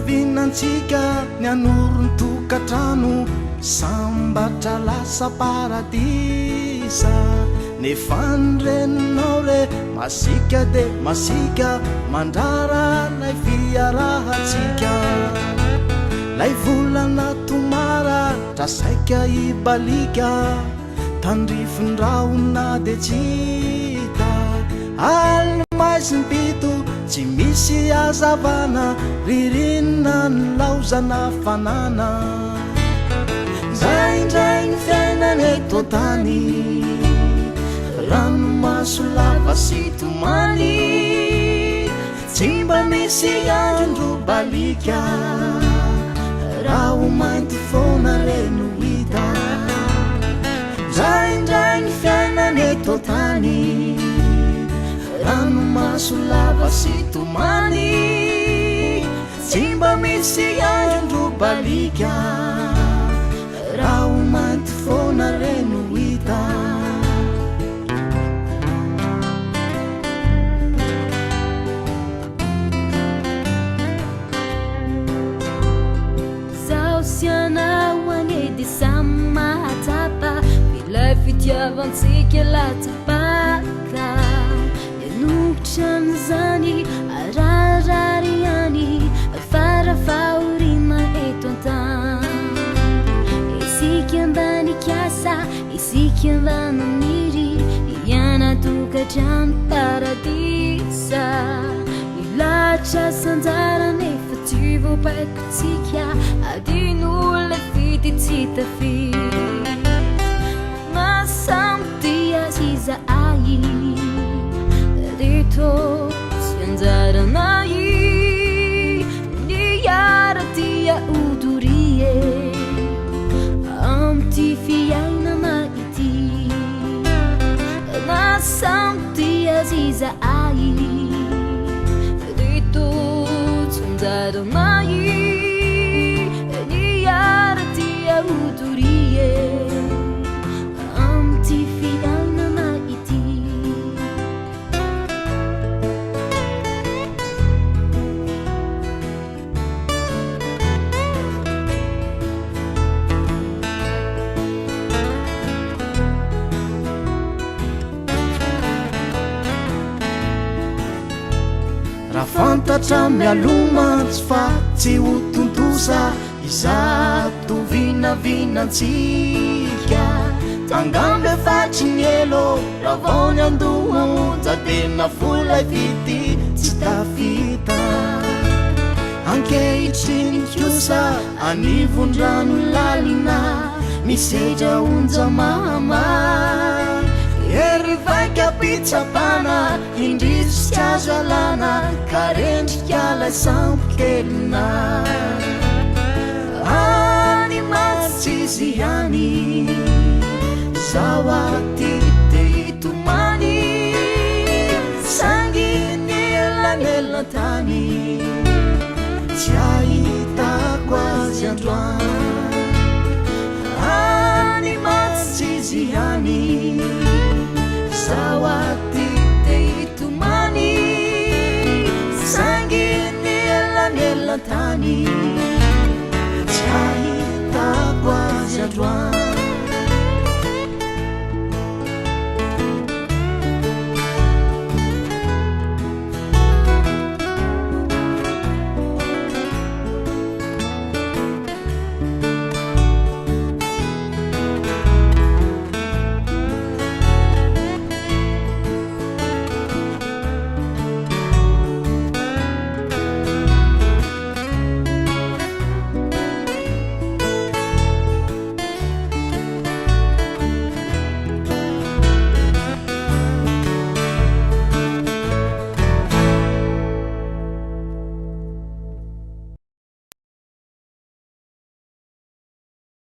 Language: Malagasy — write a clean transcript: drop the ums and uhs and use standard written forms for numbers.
vinantsika ny anoron-tokatrano sambatra lasa paradisa nefanreninao re masika de masika mandrara lay fiarahatsika lay volana tomara trasaika ibalika tandrifondraona de tsita almaisympito tsy misy azavana ririnina ny laozana fanana zaindray ny fiainany eto tany ranomaso lava sy tomany tsy mba misy andro balika raha ho mainty foana reno hita zaindray ny fiainany eto tany ranomaso lava sy tomany tsy mba misy andro balika raha ho mainty foana reno hita zaho sy anao anedy samy mahatsapa ilay fitiavantsika latsapaka yanolotra n'izany ararary any farafahorina eto an-tany isika ambany kiasa isika ambany miry ianatokatrano paradisa ilatra sanjara nefa tsy voapaikotsika adin'olona fidy tsy tafiry masamy dia ziza ai reto tsy anjaranay niara dia odorie amty fiainana ity masamy dia ziza ai reto tsy anjaranay niara dia odorie amty fiainana ity raha fantatra mialoma tsy fa tsy ho tontosa izato vinavinantsika tangambe fatry ny elo raha vao ny andohaonja de nafolay vity tsy tafita ankehitriny kosa anivondrano lalina misedra onja mama ery vaika pitsapana indrisy tsy azo alana ka rendrikala sampokelina any matsizy any zao aty de hitomany sanginy elanelantany tsy ahitako azy androany any matsizy any zao aty de hitomany sanginy elanelantany